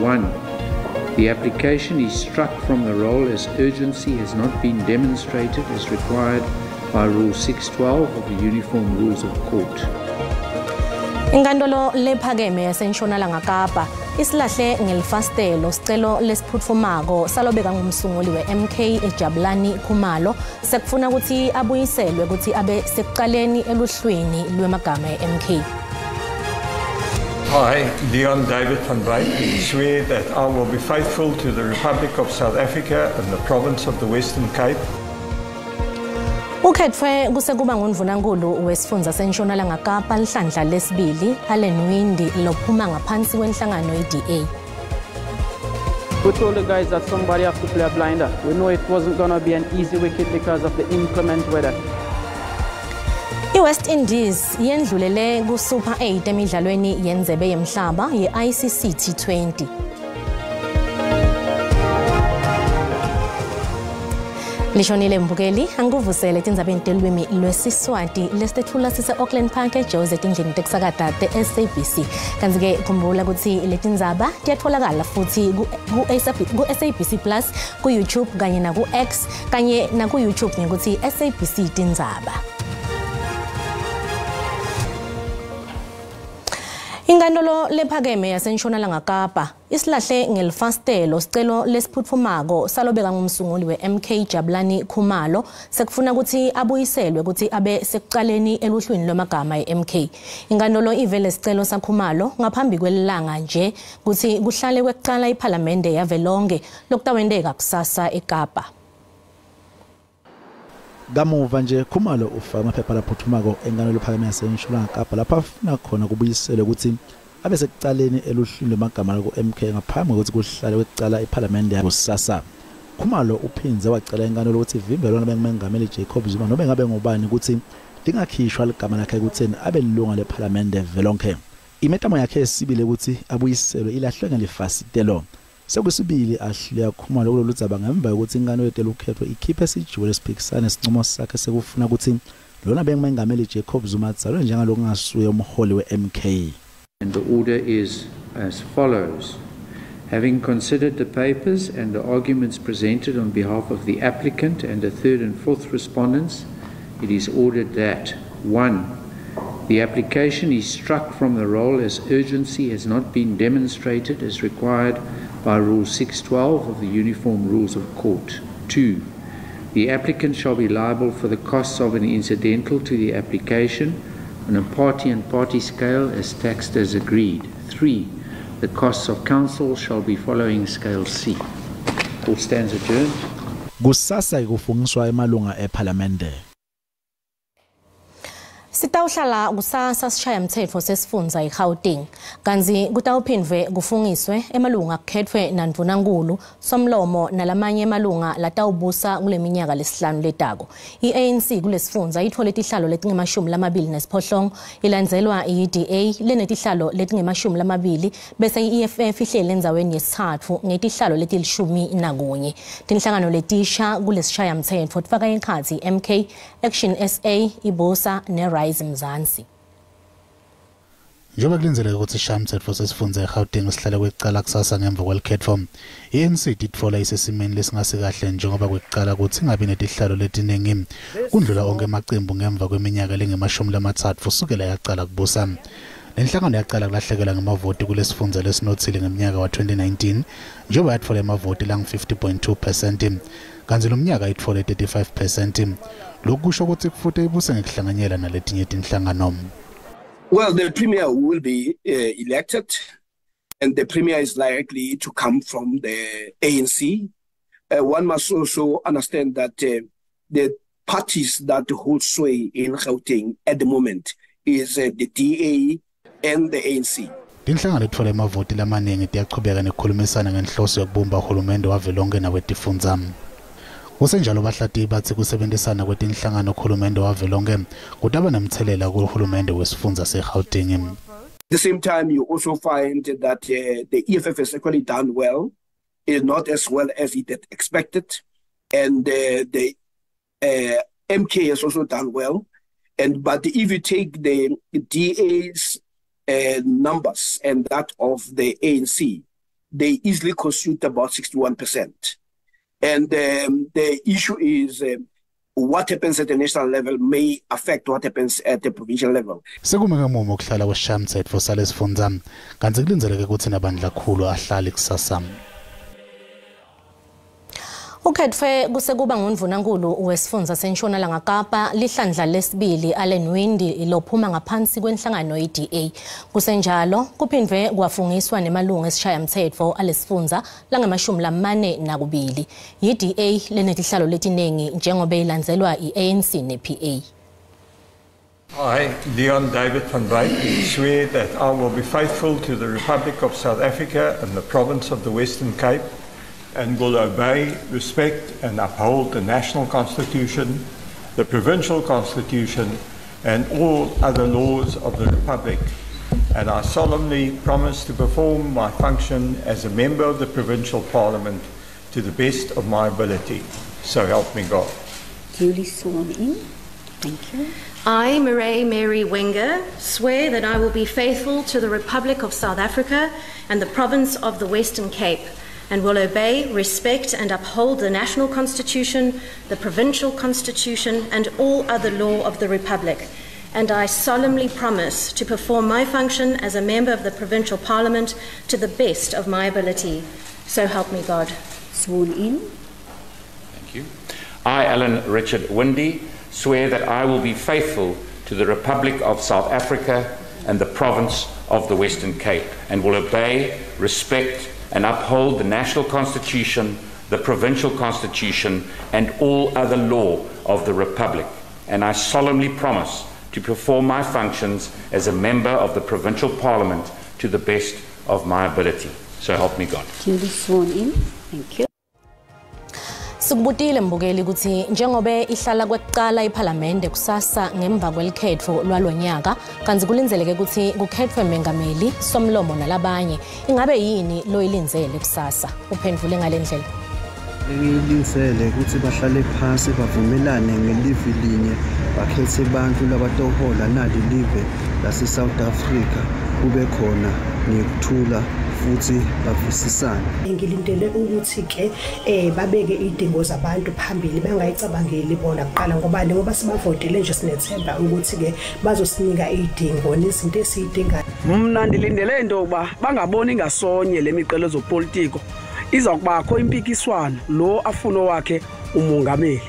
1. The application is struck from the roll as urgency has not been demonstrated as required by Rule 612 of the Uniform Rules of Court. Inkantolo lephakeme yaseNtshonalanga Kapa isilahle ngelifastelo sicelo lesiphutfumako salobeka ngumsunguli we-MK eJabulani Khumalo sekufuna ukuthi abuyiselwe ukuthi abe sekuqaleni eluhlwini lwemagama e-MK. I, Leon David van Wyk, swear that I will be faithful to the Republic of South Africa and the province of the Western Cape. Ukhetfwe kusekuba nguNdunankulu wesifundza seNtshonalanga Kapa lihlandla lesibili Allen Windi lophuma ngaphansi kwenhlangano ye-DA. We told the guys that somebody have to play a blinder. We know it wasn't going to be an easy wicket because of the inclement weather. I-West Indies yendlulele ku-Super 8 emidlalweni yendlebe yemhlaba ye-ICC T20. Lishonile Mbukeli angikuvusele tindzabeni telwimi lwesiswati lesithula sise-Auckland Park eJozi etindlini tekusakata te-SABC. Kanti-ke khumbula ukuthi letindzaba tiyatfolakala futhi ku-SABC Plus, ku-YouTube kanye naku-X kanye naku-YouTube ngekuthi SABC tindzaba. Inkantolo lephakeme yaseNtshonalanga Kapa isilahle ngelifastelo sicelo lesiphutfumako salobeka ngumsunguli we-MK Jabulani Khumalo sekufuna ukuthi abuyiselwe ukuthi abe sekuqaleni eluhlwini lwemagama e-MK. Inkantolo ivele sicelo saKhumalo ngaphambi kwelilanga nje ukuthi kuhlale kwekuqala iPhalamende yavelonke lokutawendeka kusasa eKapa. Kamuva nje Khumalo ufaka amaphepha laphuthumako enkantolo lephakeme yaseNtshonalanga Kapa lapha afuna khona kubuyiselwe ukuthi abe sekuqaleni eluhlwini lwemagama ku-MK ngaphambi kokuthi kuhlale kwekuqala iPhalamende yakusasa. Khumalo uphinze wacela inkantolo ukuthi ivimbe lona bengumengameli Jacob Zuma noma ngabe ngubani ukuthi lingakhishwa ligama lakhe ukutheni abe lilunga lePhalamende velonke. Imetamo yakhe esibile ukuthi abuyiselwe ilahlwe ngelifasitelo. Sekusibili ahliya Khumalo kulolu dzaba ngemva ukuthi inkantolo yetela ukhethwe ikhiphe esijuwele siphikisana isinqumo sakhe sekufuna ukuthi lona bengumengameli Jacob Zuma atsalwe njengalokho ngasuye umholi we-MK. And the order is as follows. Having considered the papers and the arguments presented on behalf of the applicant and the third and fourth respondents, it is ordered that 1. The application is struck from the roll as urgency has not been demonstrated as required by Rule 612 of the Uniform Rules of Court. 2. The applicant shall be liable for the costs of an incidental to the application on a party and party scale as taxed as agreed. 3. The costs of counsel shall be following scale C. Court stands adjourned. Kusasa kufungiswa emalunga ePhalamende. Sitawuhlala kusasa sishaya mthetho sesifundza eGauteng kanzi kutawuphindwe kufungiswe emalunga kukhethwe naNdunankulu somlomo nalamanye emalunga latawubusa kuleminyaka lesihlanu letako. I-ANC kulesifundza ithole tihlalo letingemashumi ilandzelwa i-DA lenetihlalo letingemashumi bese i-EFF ihlele endzaweni yesithathu ngetihlalo letilishumi. Tinhlangano letisha kulesishaya mthetho tifaka ekhatsi MK, Action SA, ibusa ne Mzansi. Njengoba kulindeleke ukuthi ishamthetho sesifundza eGauteng sihlale kwekuqala kusasa ngemva kwelekhetho, i-ANC itfola isesimeni lesingase kahle njengoba kwekuqala ukuthi ingabi netihlalo letiningi kundlula onke amaqembu ngemva kweminyaka lengemashumi kusukela yaqala kubusa. Lenhlangano yaqala kulahlekela ngemavoti kulesifundza lesinothile ngeminyaka wa-2019 njengoba yatfola emavoti lang-50.2%. Kanzi lo mnyaka itfole 35%. Lokhu kusho ukuthi kufuthi ibuse ngekuhlanganyela naletinye tinhlangano. Well, the premier will be elected, and the premier is likely to come from the ANC. One must also understand that the parties that hold sway in Gauteng at the moment is the DA and the ANC. Tinhlangano letfole emavoti lamaningi tiyachubeka nekhulumisana ngenhloso yokubumba uhulumende wavelonke nawetifundza. Kusenjalo bahlati bathi kusebenzisana kwetinhlangano uhulumende wavelonke kudaba nemthelela kuhulumende wesifundza seGauteng. At the same time, you also find that the EFF has actually done well, is not as well as it had expected, and the MK has also done well. But if you take the DA's numbers and that of the ANC, they easily constitute about 61%. And the issue is what happens at the national level may affect what happens at the provincial level. Sekumeke mumo ukuhlala kwesishayamthetho salesifundza kanti kulindeleke ukuthi nabandla kakhulu ahlale kusasa. Ukhethwe kusekuba nguNdunankulu wesifundza seNtshonalanga Kapa lihlandla lesibili Allen Windi lophuma ngaphansi kwenhlangano yeDA. Kusenjalo kuphindwe kwafungiswa nemalungu esishayamthetho alesifundza langamashumi 42. IDA lenetihlalo letinengi njengoba ilandzelwa iANC nePA. I, Leon David van Wyk, swear that I will be faithful to the Republic of South Africa and the province of the Western Cape, and will obey, respect and uphold the national constitution, the provincial constitution and all other laws of the Republic. And I solemnly promise to perform my function as a member of the provincial parliament to the best of my ability. So help me God. Duly sworn in. Thank you. I, Marae Mary Wenger, swear that I will be faithful to the Republic of South Africa and the province of the Western Cape, and will obey, respect and uphold the national constitution, the provincial constitution and all other law of the Republic. And I solemnly promise to perform my function as a member of the provincial parliament to the best of my ability. So help me God. Sworn in. Thank you. I, Alan Richard Windi, swear that I will be faithful to the Republic of South Africa and the province of the Western Cape, and will obey, respect and uphold the national constitution, the provincial constitution and all other law of the Republic. And I solemnly promise to perform my functions as a member of the provincial parliament to the best of my ability. So help me God. Duly sworn in. Thank you. Sikubutile mbukeli ukuthi njengobe ihlala kwekuqala iParliament kusasa ngemva kwelikhetho lwalonyaka kanti kulinzeleke ukuthi kukhethwe mengameli somlomo nalabanye ingabe yini lo ilinzele kusasa uphendvule ngalendlela Ngilinzele ukuthi bahlale phansi bavumelane ngelivi linye bakhethe abantu labatohola nali live lase South Africa kube khona nekuthula futhi bavisisana. Ngilindele ukuthi ke babeke idingo zabantu phambili bangayicabangeli bona kuqala ngoba sibavotele nje sinethemba ukuthi ke bazosinika idingo nezinto esiyidingayo. Mina ndilindele into ukuba bangaboni ingasonye lemiqelo zopolitiko izokubakho impikiswano lo afuna wakhe umongameli.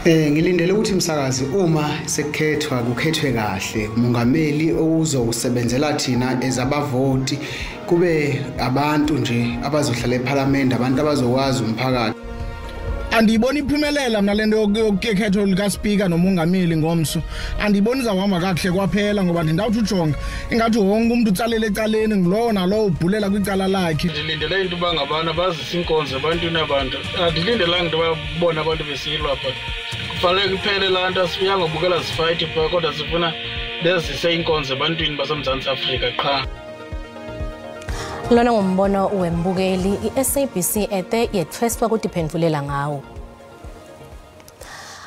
Ngilindele ukuthi umsakazi uma sekukhethwa kukhethwe kahle umongameli ozosebenzela thina ezabavoti kube abantu nje abazohlala eParliament abantu abazokwazi umphakathi. Andiboni iphumelela mina lento yokukhethwa lika speaker nomongameli ngomso andiboni zawahamba kahle kwaphela ngoba ndawuthi ujonga ingathi wonke umuntu utsalele ecaleni ngilowo nalo ubhulela kwicala lakhe. Ndilindele into bangabana bazisa inkonzo ebantwini abantu andilindela into babona abantu besilwa but kufanele kuphele laa nto sifika ngobukela zifight kodwa sifuna bezise inkonzo ebantwini baseMzantsi Afrika qha. Lona ngumbono wembukeli iSABC ete yethweswa kutiphendvulela ngawo.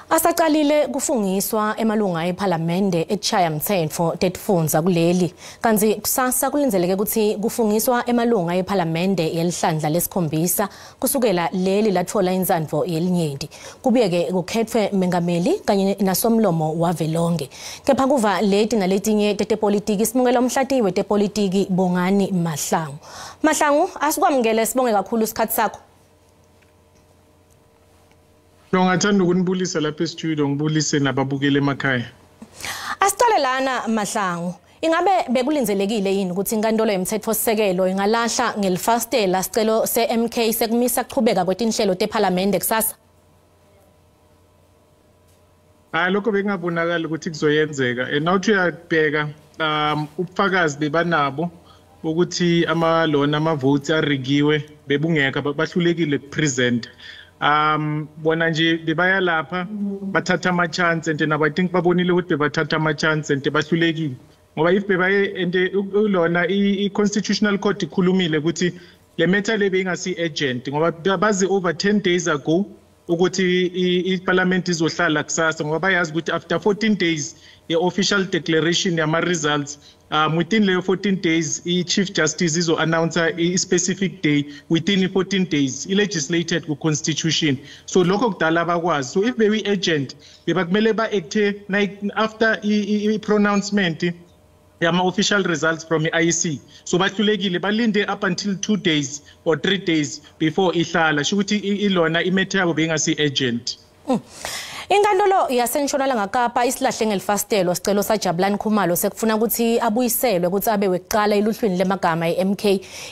Asaqalile kufungiswa emalunga eParliamente eshayamthetho tetifundza kuleli kanti kusasa kulinzeleke ukuthi kufungiswa emalunga eParliamente yelihlandla lesikhombisa kusukela leli lathola inzandvo yelinyenti kubiyeke kukhethwe mengameli kanye nasomlomo wavelonke kepha kuva leti naletinye tetepolitiki simukela umhlatiwe tepolitiki Bongani Mahlangu asikwamukele sibonge kakhulu isikhathi sakho. Ngingathanda ukunibulisa lapha e-studio ngibulise nababukeli emakhaya. Asicale lana Mahlangu ingabe bekulinzelekile yini ukuthi inkantolo yomthethosisekelo ingalahla ngelifastela sicelo seMK sekumisa kuqhubeka kwetinhlelo teParliament kusasa? Lokho bekungabonakala ukuthi kuzoyenzeka nawuthi uyabheka ubufakazi bebanabo ukuthi amalona ama-votes arigiwe bebungeka bahlulekile kupresent. Bona nje bebaya lapha bathatha ama-chance and nabo I think babonile ukuthi bebathatha ama-chance and bahlulekile ngoba if bebaye and ulona i-constitutional court ikhulumile ukuthi le matter le beyingasi-urgent ngoba bazi over 10 days ago ukuthi iParliament izohlala kusasa ngoba bayazi ukuthi after 14 days ye-official declaration yama-results within the 14 days, Chief Justice is announce a specific day within 14 days, legislated with constitution. So local dalaba was. So if very urgent, after pronouncement, official results from the IEC. So balinde up until 2 days or 3 days before ihlala. Shukuthi ilona imethe yabo bengasi agent. Inkantolo yaseNtshonalanga Kapa isilahle ngelifastelo sicelo saJabulani Khumalo sekufuna ukuthi abuyiselwe ukuthi abe weqala iluhlwini lemagama eMK.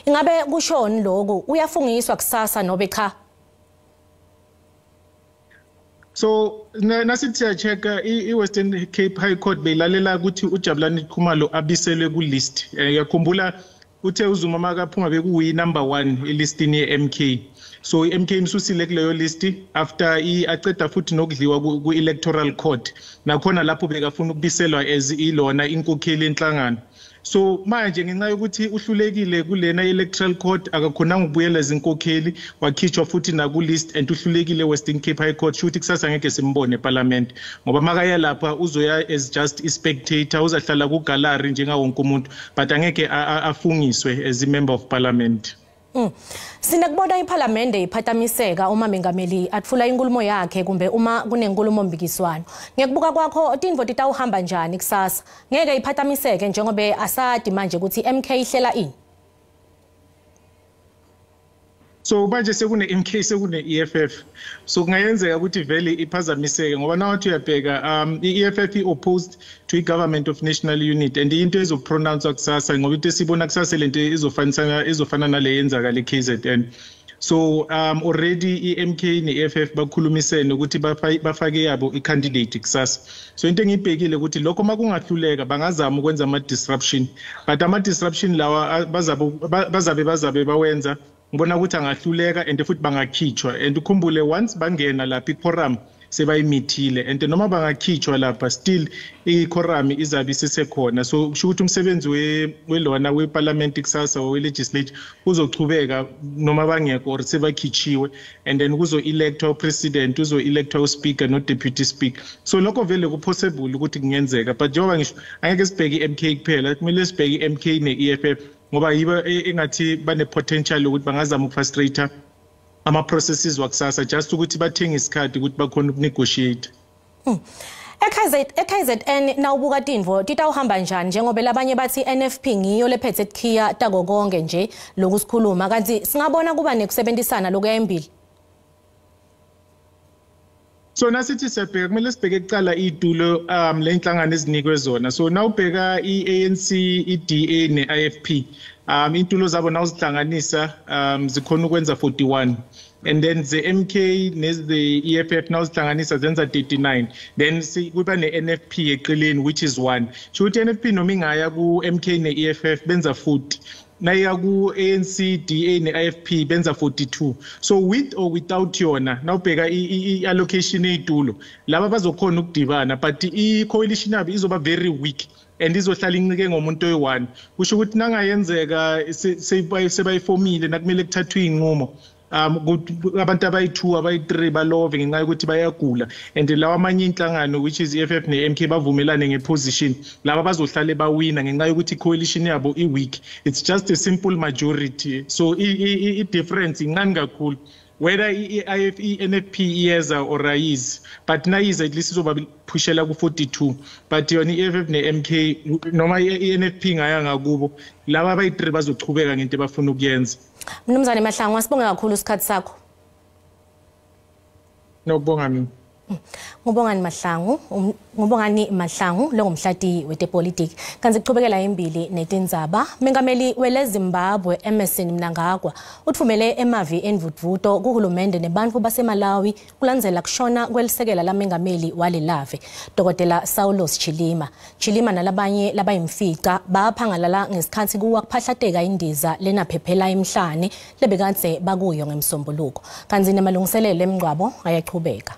Ingabe kushoni lokho uyafungiswa kusasa nobe cha? So nasithi check iWestern Cape High Court beyilalela ukuthi uJabulani Khumalo abiselwe ku list. Yakhumbula uthe uZuma makaphuma bekuyi number 1 elistini yeMK. So MK imsusile kuleyo list after aceda futhi nokudliwa ku electoral court nakhona lapho bekafuna ukubiselwa as ilona inkokheli enhlangano. So manje ngenxa yokuthi uhlulekile kulena electoral court akakhonanga ukubuyela izinkokheli wakhitshwa futhi na ku list and uhlulekile Western Cape High Court shuthi kusasa ngeke simbone eParliament ngoba makaya lapha uzoya as just a spectator uzahlala ku gallery njenga wonke umuntu but angeke afungiswe as a member of Parliament. Sinakubona iParliament iphathamiseka uma mengameli atfula inkulumo yakhe kumbe uma kunenkulumo mbikiswano. Ngekubuka kwakho tindvo titawuhamba njani kusasa? Ngeke iphathamiseke njengoba asadi manje ukuthi MK ihlela ini? So manje sekune MK sekune EFF. So kungayenzeka ukuthi vele iphazamiseke ngoba nathi uyabheka iEFF opposed to iGovernment of National Unity and into ezopronounce kusasa ngoba into esibona kusasa lento izofana nale yenzakala eKZN. So already iMK neEFF bakhulumisene ukuthi bafake yabo icandidate kusasa. So into engibhekile ukuthi lokho makungahluleka bangazama ukwenza ama disruption but ama disruption lawa bazabe bawenza ngibona ukuthi angahluleka and futhi bangakhitshwa and ukhumbule once bangena lapha iquorum sebayimithile and noma bangakhitshwa lapha still iquorum izabe sisekhona so kusho ukuthi umsebenzi welona weParliament kusasa we legislature uzochubeka noma bangekho or sebakhitshiwe and then kuzo electwa president uzo electwa speaker no deputy speaker so lokho vele kupossible ukuthi kungenzeka but njengoba ngisho angeke sibheke MK kuphela kumele sibheke MK neEFF ngoba yiba engathi bane potential ukuthi bangazama ukufrustrate ama processes wakusasa just ukuthi bathenga isikhathi ukuthi bakhona ukunegotiate. eKZN nawubuka tindvo titawuhamba njani njengoba labanye bathi NFP ngiyo lephethe tikhiya tako konke nje lokusikhuluma kanti singabona kuba nekusebenzisana lokuya embili. So nasithi siyabheka kumele sibheke ekucala itulo lenhlangano ezinikwe zona so nawubheka iANC iDA neIFP intulo zabo nawuzihlanganisa zikhona ukwenza 41 and then the MK the EFF nawuzihlanganisa zenza 39 then kuba neNFP eqeleni which is 1 shothi NFP noma ingaya ku MK neEFF benza 40 naya ku ANC DA neIFP benza 42 so with or without yona nawubheka allocation eitulo laba bazokhona ukudibana but coalition yabo izoba very weak and izohlala incike ngomuntu oyi1 kusho ukuthi nangayenzeka sebayifomile nakumele kuthathwe inqumo abantu abayi2 abayi3 balove ngenxa ukuthi bayagula and lawa amanye inhlangano which is EFF neMK bavumelane ngeposition laba bazohlale bawina ngenxa yokuthi coalition yabo iweak it's just a simple majority so I difference incane kakhulu whether NFP iyeza or ayis but nayiza at least izoba pushela ku 42 but yona iEFF neMK noma iNFP ngaya ngakubo laba abayi3 bazochubeka ngento abafuna ukuyenza. Mnumzane Mahlangu asibonge kakhulu isikhathi sakho. Nobonga mina. Ngubongani Mahlangu lo ngumhlati wetepolitiki kanti siqhubekela imbili netindzaba mengameli wele Zimbabwe Emmerson Mnangagwa uthumele emavi envutvuto kuhulumende nebantu baseMalawi kulandzela kushona kwelisekela lamengameli walelave Dr. Saulos Chilima nalabanye labayimfica baphangalala ngesikhathi kuwa kuphahlateka indiza lenaphephela emhlane lebekadze bakuyo ngemsombuluko kanti nemalungiselelo emngcwabo ayaqhubeka.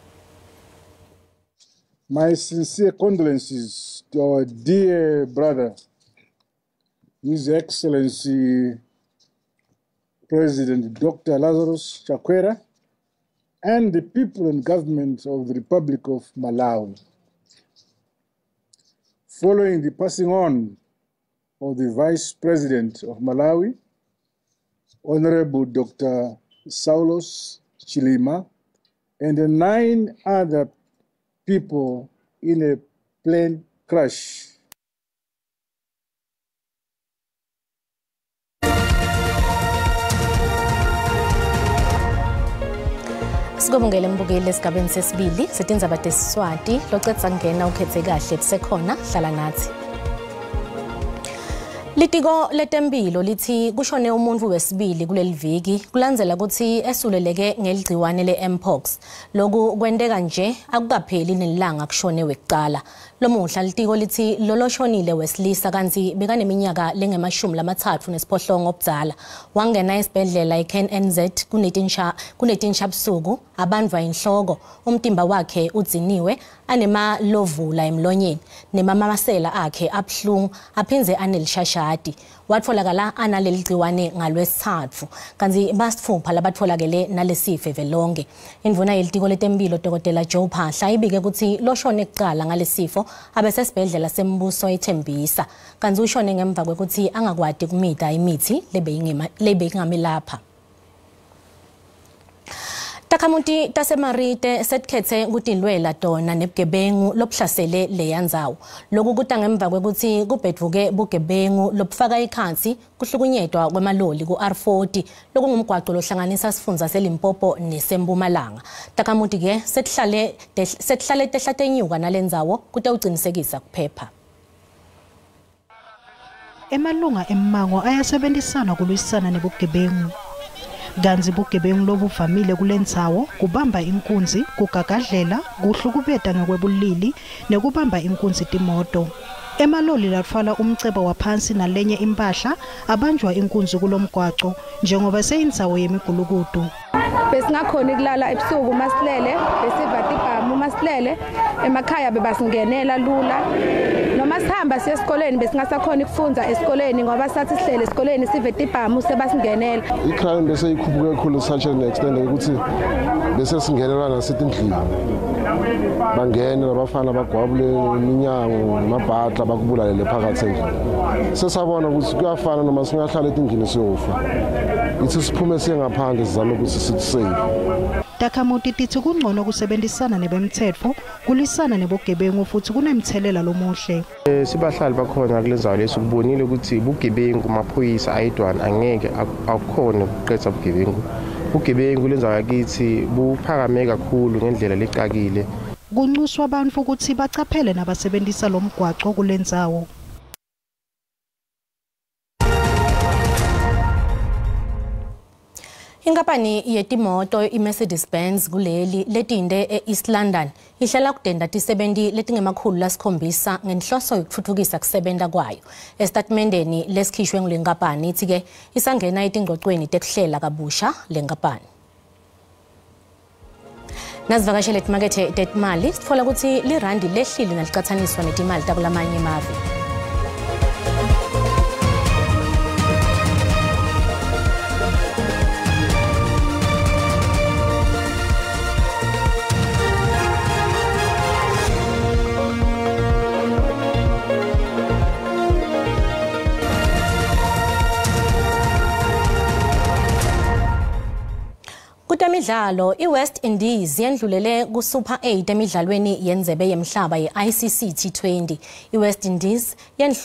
My sincere condolences to our dear brother, His Excellency President Dr. Lazarus Chakwera, and the people and government of the Republic of Malawi. Following the passing on of the Vice President of Malawi, Honorable Dr. Saulos Chilima, and 9 other people in a plane crash. Sikubongela mbukeli esigabeni sesibili setindzaba tesiswati locetsa ngena ukhethe kahle kusekhona hlala nathi. Litiko letempilo lithi kushone umuntu wesibili kuleli viki kulandzela ukuthi esuleleke ngeligciwane le-mpox. Lokhu kwenteka nje akukapheli nelanga kushone wekuqala. Lomuhla litiko lithi loloshonile wesilisa kanti bekaneminyaka lengama-30 nesiphohlongo obudala. Wangena esibhedlela i-KNZ kunetinsha busuku abanjwa inhloko umtimba wakhe udziniwe anemalovula emlonyeni nemamasela akhe abhlungu aphinze anelishashadi. Watfolakala analeli gciwane ngalwesithathu kanti basifupha labatfolakele nalesifo velonke. Indvuna yelitiko letempilo Dr. Joe Phahla ibike ukuthi loshone kuqala ngalesifo abesesibhedlela sembuso eThembisa kanti ushone ngemva kwekuthi angakwadi kumita imithi lebeyingamelapha. Takhamuti taseMarite setkhethe kutilwela tona nebugebengu lobuhlasele leyandzawo. Lokhu kuta ngemva kwekuthi kubhedvuke bugebengu lobufaka ikhansi kuhlukunyetwa kwemaloli ku-R40 lokungumgwaqo lohlanganisa sifundza seLimpopo neseMpumalanga. Takhamuti ke sethlale tehlatenyuka nalendzawo kutawucinisekisa kuphepha. Emalunga emmango ayasebenzisana kulwisana nebugebengu. Ganzi bugebengu lobuvamile kulendzawo kubamba inkunzi, kugagadlela, kuhlukubeta ngekwebulili nekubamba inkunzi timoto. Emaloli latfala umcebo waphansi nalenye impahla abanjwa inkunzi kulomgwaqo njengoba seyindzawo yemigulukudu. Besingakhona kulala ebusuku masilele besiva tibhamu masilele emakhaya bebasingenela lula noma sihamba siye esikoleni besingasakhona ukufunda esikoleni ngoba sathi sihlele esikoleni sive tibhamu sebasingenela. Icrime bese ikhuphuke kakhulu such an extent ukuthi bese singenelwa nasendlini bangena labafana bagwabule iminyango namabhatla bakubulalele phakathi endlini. Sesabona ukuthi kuyafana noma singahlala endlini siyofa. Ithi siphume siye ngaphandle sizame ukuthi sisave. Takhamuti tithi kungcono kusebenzisana nebemthetho kulisana nebogebengu futhi kunemthelela lomuhle. Sibahlali bakhona kulendzawo lesibonile ukuthi bugebengu maphoyisa ayedwana angeke akukhona ukuqedza bugebengu. Bugebengu lendzawo yakithi buphakame kakhulu ngendlela lecakile. Kunxuswa abantu ukuthi bacaphele nabasebenzisa lomgwaqo kulendzawo. Inkampani yetimoto iMercedes-Benz kuleli letinde eEast London ihlala kudenda tisebenti letingemakhulu 7 ngenhloso yokuthuthukisa kusebenta kwayo. Estatementeni lesikhishwe ngulenkampani ithi ke isangena etingxoxweni tekuhlela kabusha lenkampani. Nazivakashele emakethe tetimali sitfola ukuthi lirandi lehlile nalicathaniswa netimali takulamanye emave. Kutemidlalo iWest Indies yendlulele ku Super 8 emidlalweni yendzebe yemhlaba yeICC T20. iWest Indies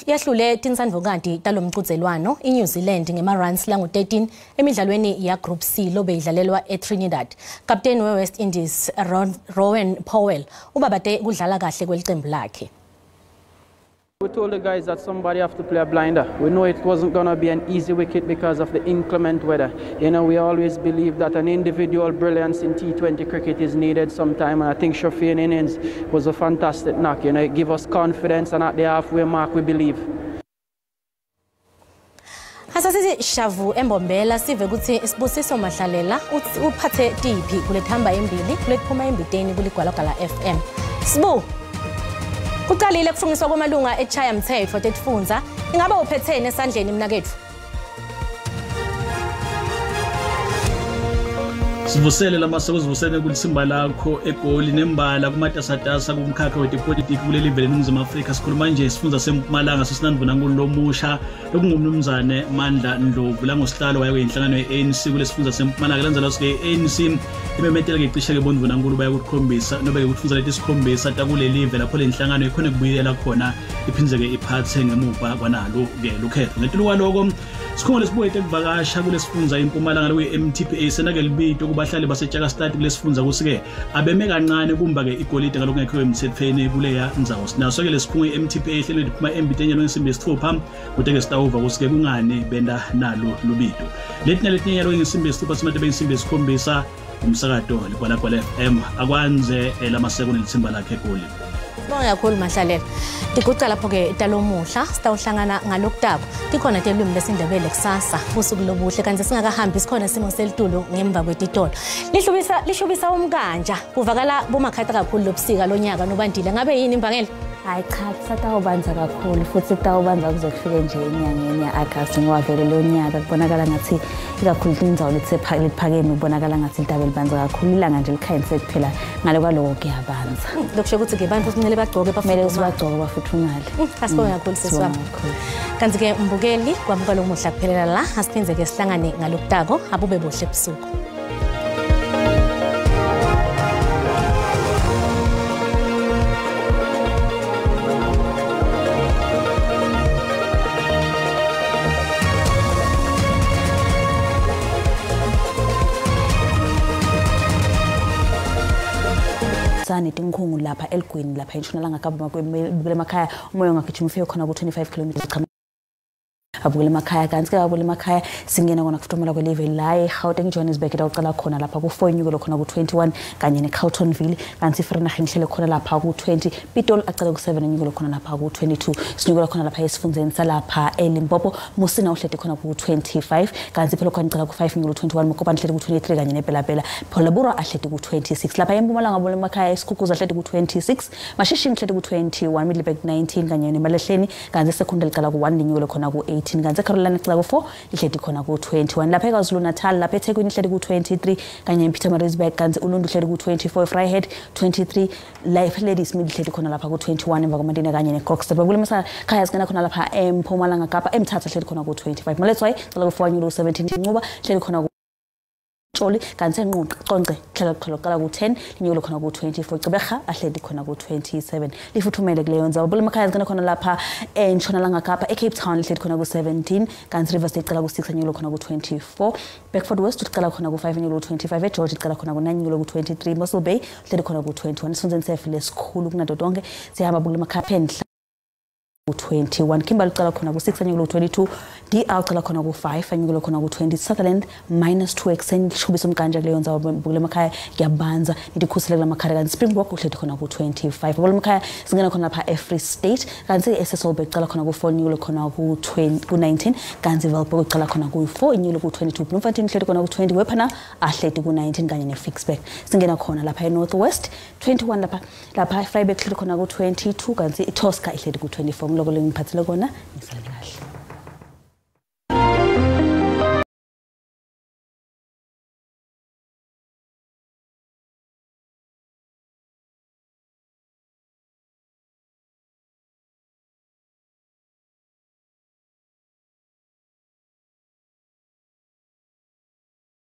yahlule tinsandvokati talomqhudelwano iNew Zealand ngema-runs langu-13 emidlalweni ya Group C lobeyidlalelwa eTrinidad. Captain weWest Indies Rowan Powell ubabate kudlala kahle kwelicembu lakhe. We told the guys that somebody have to play a blinder. We know it wasn't going to be an easy wicket because of the inclement weather. You know, we always believe that an individual brilliance in T20 cricket is needed sometime, and I think Shafin innings was a fantastic knock. You know, it gave us confidence, and at the halfway mark, we believe. Hasasizi shavu embombela sive ukuthi Sibusiso Mahlalela uphathe tiphi kulethamba embili kulethuma embiteni kuligwalagwala FM. Sibu kuqalile kufungiswa kwamalunga eChaya Mthetho tetifundza ingabe uphethene esandleni mnakethu. Sivusele lamaseko sivusele kulithimba lakho egoli nembala kumatasatasa kumkhakha wedepolitiki kuleli vele eNingizimu Afrika. Sikhuluma nje isifundza seMpumalanga sesinandvunankulu lomusha lokungumnumzane Mandla Ndlovu la ngosihlalo waye kwenhlangano ye-ANC kulesifundza seMpumalanga landzela ke ANC imemetela ke cishe ke bondvunankulu baya ukukhombisa nobe ke ukufundza leti sikhombisa takule live lapho lenhlangano ikhona kubuyela khona iphindze ke iphathe ngemuva kwanalo ke lukhetho. Ngetuluka lokho sikhongo lesibuye tekuvakasha kulesifundza eMpumalanga lokwe MTPA senake libito kubahlali basetshaka start kulesifundza kusike abeme kancane kumba ke igolide ngalokungekho emthethweni kuleya ndzawo. Sinaso ke lesikhungu eMTPA ehlelo liphuma embitenyelo yensimbi yesithupha kude ke stawuva kusike kungane benda nalo lubito. Letinye yalo insimbi yesithupha simatebe insimbi yesikhombisa umsakato likwala FM akwanze lamaseko nelithimba lakhe egoli. Sibonga kakhulu Mahlalela. Tikuca lapho ke talomuhla sitawuhlangana ngalokutako. Tikhona telwimi lesindebele kusasa usuku lobuhle kanti singakahambi sikhona simo selitulo ngemva kwetitolo. Lishubisa umkanja kuvakala bomakhata kakhulu lobusika lonyaka nobandile. Ngabe yini imbangela? Hayi cha satawubanza kakhulu futhi sitawubanza kuze kufike nje enyangeni ya-August ngoba vele lo nyaka kubonakala ngathi ikakhulu indzawo liphakeme kubonakala ngathi lidaba libanza kakhulu ilanga nje likhanyise kuphela ngale kwaloko kuyabanza. Lokusho ukuthi ke bantu kumele bagcoke kumele sibagcoke bafuthumale. Asibonge kakhulu sesiwami. Kanti ke mbukeli kwamuka lo muhla kuphelela la asiphinze ke sihlangane ngalokutako abube bohle ebusuku. Sane tinkhungu lapha eLgwini lapha eNtshonalanga Kapa kule makhaya umoya ongagijima ufike khona ku 25 km abukele emakhaya kanti ke abukele emakhaya singena kona kufuthumela kwelive la eGauteng Johannesburg etawuqala khona lapha ku4 inyuko khona ku21 kanye neCarltonville kanti iFrenagh ihlele khona lapha ku20 Pitol aqala ku7 inyuko khona lapha ku22 sinyuko khona lapha esifundzeni salapha eLimpopo Musina uhlete khona ku25 kanti phela khona aqala ku5 inyuko 21 Mokopane hlete ku23 kanye nePelapela Pholabura ahlete ku26 lapha eMpumalanga abukele emakhaya isikhukhuza ahlete ku26 Mashishini hlete ku21 Middleburg 19 kanye neMalehleni kanti Secondary qala ku1 inyuko khona ku18 kanti Carolina ixla ku4 ihleti khona ku21 lapha eKwaZulu Natal lapha eThekwini ihleti ku23 kanye ePietermaritzburg kanti uLundu ihleti ku24 Vryheid 23 Life Ladies Mid ihleti khona lapha ku21 emva kwaMandina kanye neCroxton babule makhaya singena khona lapha eMpumalanga Kapa eMthatha ihleti khona ku25 Maletswayi icela ku4 inyulo 17 Ncuba ihleti khona Tsholi kanti enqonqe qala ku10 linyulo khona ku24 Cibega ahleti khona ku27 lifuthumele kuleyo ndzawo bule makhaya zingena khona lapha eNtshonalanga Kapa eCape Town lihleti khona ku17 kanti Rivers State qala ku6 inyulo khona ku24 Beckford West uqala khona ku5 inyulo ku25 eGeorge iqala khona ku9 inyulo ku23 Mossel Bay lihleti khona ku21 isifundeni sefile esikhulu kunato tonke sihamba bule makhaya phendla ku21 Kimberley uqala khona ku6 inyulo ku22 DR uqala khona ku5 inyulo khona ku20 Sutherland -2 exen shubisa umkanja kuleyo ndzawo bule makhaya kuyabanza ndikhusile kula makhaya kanti Springbok uhleti khona ku25 bule makhaya singena khona lapha eFree State kanti eSasolburg uqala khona ku4 inyulo khona ku19 kanti Welberg uqala khona ku4 inyulo ku22 Bloemfontein uhleti khona ku20 Wephana ahleti ku19 kanye neFixburg singena khona lapha eNorth West 21 lapha eVryburg uhleti khona ku22 kanti iTosca ihleti ku24 lokho lengiphathele kona ngisalikahle.